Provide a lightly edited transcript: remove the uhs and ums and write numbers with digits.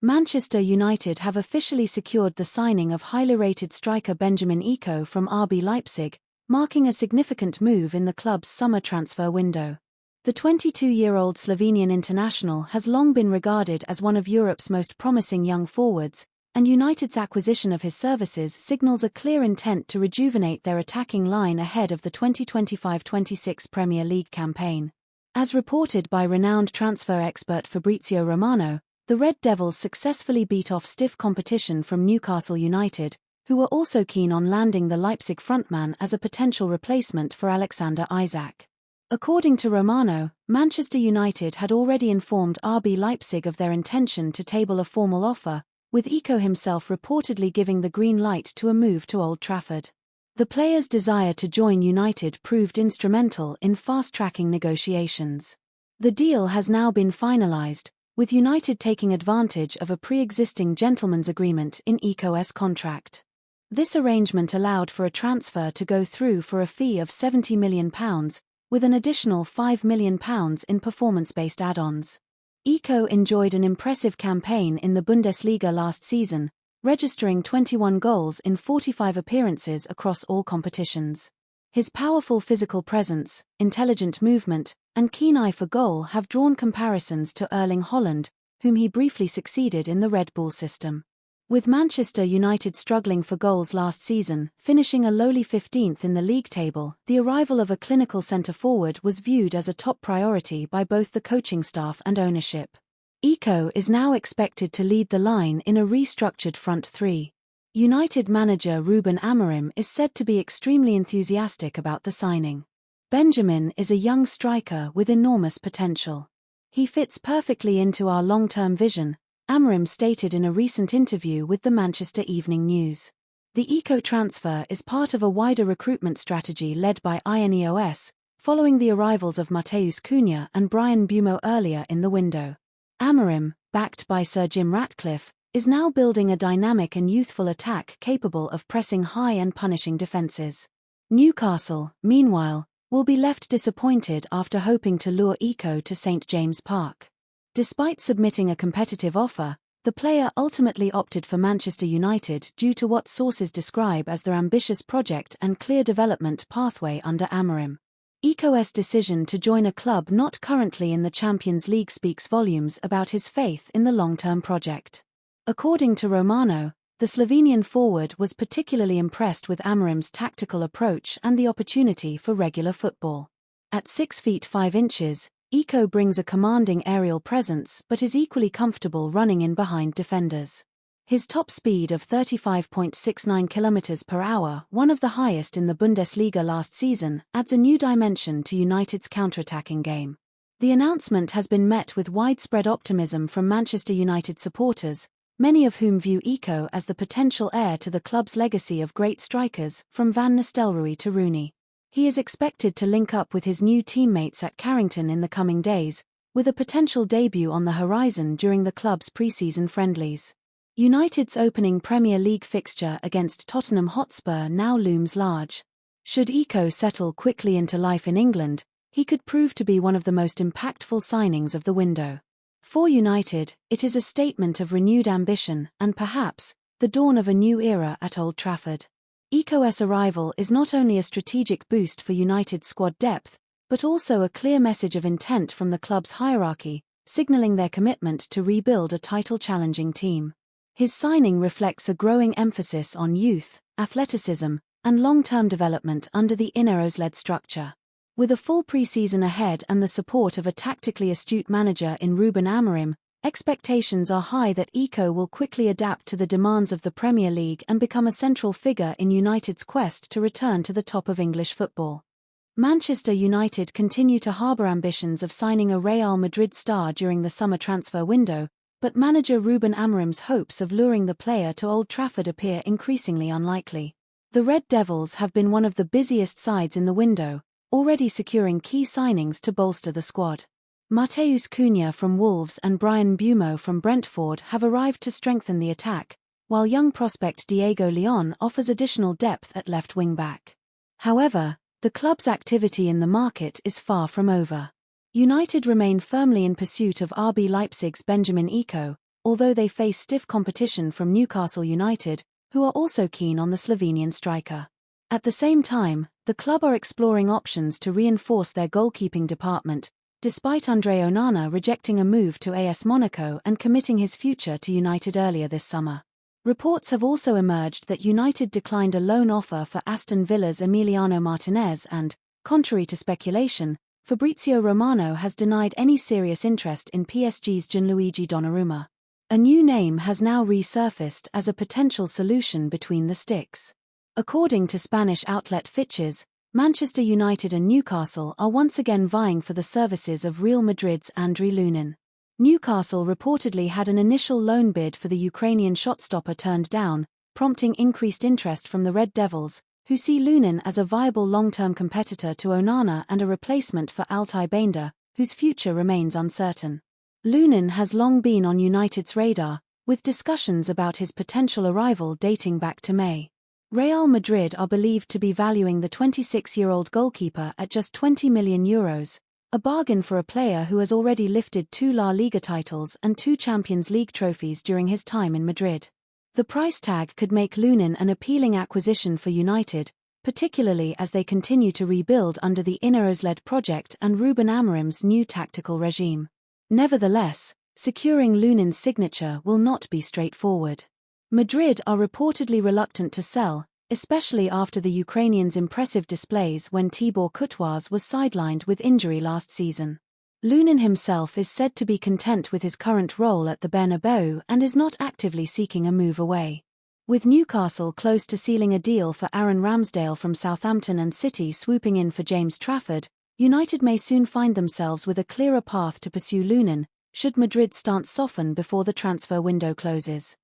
Manchester United have officially secured the signing of highly rated striker Benjamin Šeško from RB Leipzig, marking a significant move in the club's summer transfer window. The 22-year-old Slovenian international has long been regarded as one of Europe's most promising young forwards, and United's acquisition of his services signals a clear intent to rejuvenate their attacking line ahead of the 2025-26 Premier League campaign. As reported by renowned transfer expert Fabrizio Romano, the Red Devils successfully beat off stiff competition from Newcastle United, who were also keen on landing the Leipzig frontman as a potential replacement for Alexander Isak. According to Romano, Manchester United had already informed RB Leipzig of their intention to table a formal offer, with Šeško himself reportedly giving the green light to a move to Old Trafford. The player's desire to join United proved instrumental in fast-tracking negotiations. The deal has now been finalised, with United taking advantage of a pre-existing gentleman's agreement in Šeško's contract. This arrangement allowed for a transfer to go through for a fee of £70 million, with an additional £5 million in performance-based add-ons. Šeško enjoyed an impressive campaign in the Bundesliga last season, registering 21 goals in 45 appearances across all competitions. His powerful physical presence, intelligent movement, and keen eye for goal have drawn comparisons to Erling Haaland, whom he briefly succeeded in the Red Bull system. With Manchester United struggling for goals last season, finishing a lowly 15th in the league table, the arrival of a clinical centre-forward was viewed as a top priority by both the coaching staff and ownership. Šeško is now expected to lead the line in a restructured front three. United manager Rubenamorim is said to be extremely enthusiastic about the signing. Benjamin is a young striker with enormous potential. He fits perfectly into our long-term vision, Amorim stated in a recent interview with the Manchester Evening News. The Šeško transfer is part of a wider recruitment strategy led by INEOS, following the arrivals of Matheus Cunha and Bryan Mbeumo earlier in the window. Amorim, backed by Sir Jim Ratcliffe, is now building a dynamic and youthful attack capable of pressing high and punishing defences. Newcastle, meanwhile, will be left disappointed after hoping to lure Šeško to St James Park. Despite submitting a competitive offer, the player ultimately opted for Manchester United due to what sources describe as their ambitious project and clear development pathway under Amorim. Šeško's decision to join a club not currently in the Champions League speaks volumes about his faith in the long-term project. According to Romano, the Slovenian forward was particularly impressed with Amorim's tactical approach and the opportunity for regular football. At 6 feet 5 inches, Šeško brings a commanding aerial presence but is equally comfortable running in behind defenders. His top speed of 35.69 km per hour, one of the highest in the Bundesliga last season, adds a new dimension to United's counter-attacking game. The announcement has been met with widespread optimism from Manchester United supporters, many of whom view Šeško as the potential heir to the club's legacy of great strikers, from Van Nistelrooy to Rooney. He is expected to link up with his new teammates at Carrington in the coming days, with a potential debut on the horizon during the club's pre-season friendlies. United's opening Premier League fixture against Tottenham Hotspur now looms large. Should Šeško settle quickly into life in England, he could prove to be one of the most impactful signings of the window. For United, it is a statement of renewed ambition and perhaps the dawn of a new era at Old Trafford. Šeško's arrival is not only a strategic boost for United's squad depth, but also a clear message of intent from the club's hierarchy, signalling their commitment to rebuild a title-challenging team. His signing reflects a growing emphasis on youth, athleticism, and long-term development under the Ineos-led structure. With a full pre-season ahead and the support of a tactically astute manager in Ruben Amorim, expectations are high that Šeško will quickly adapt to the demands of the Premier League and become a central figure in United's quest to return to the top of English football. Manchester United continue to harbour ambitions of signing a Real Madrid star during the summer transfer window, but manager Ruben Amorim's hopes of luring the player to Old Trafford appear increasingly unlikely. The Red Devils have been one of the busiest sides in the window, already securing key signings to bolster the squad. Matheus Cunha from Wolves and Bryan Mbeumo from Brentford have arrived to strengthen the attack, while young prospect Diego Leon offers additional depth at left wing-back. However, the club's activity in the market is far from over. United remain firmly in pursuit of RB Leipzig's Benjamin Šeško, although they face stiff competition from Newcastle United, who are also keen on the Slovenian striker. At the same time, the club are exploring options to reinforce their goalkeeping department, despite Andre Onana rejecting a move to AS Monaco and committing his future to United earlier this summer. Reports have also emerged that United declined a loan offer for Aston Villa's Emiliano Martinez and, contrary to speculation, Fabrizio Romano has denied any serious interest in PSG's Gianluigi Donnarumma. A new name has now resurfaced as a potential solution between the sticks. According to Spanish outlet Fitches, Manchester United and Newcastle are once again vying for the services of Real Madrid's Andriy Lunin. Newcastle reportedly had an initial loan bid for the Ukrainian shotstopper turned down, prompting increased interest from the Red Devils, who see Lunin as a viable long-term competitor to Onana and a replacement for Altay Baynder, whose future remains uncertain. Lunin has long been on United's radar, with discussions about his potential arrival dating back to May. Real Madrid are believed to be valuing the 26-year-old goalkeeper at just €20 million, a bargain for a player who has already lifted 2 La Liga titles and 2 Champions League trophies during his time in Madrid. The price tag could make Lunin an appealing acquisition for United, particularly as they continue to rebuild under the Ineos-led project and Ruben Amorim's new tactical regime. Nevertheless, securing Lunin's signature will not be straightforward. Madrid are reportedly reluctant to sell, especially after the Ukrainians' impressive displays when Tibor Courtois was sidelined with injury last season. Lunin himself is said to be content with his current role at the Bernabeu and is not actively seeking a move away. With Newcastle close to sealing a deal for Aaron Ramsdale from Southampton and City swooping in for James Trafford, United may soon find themselves with a clearer path to pursue Lunin, should Madrid's stance soften before the transfer window closes.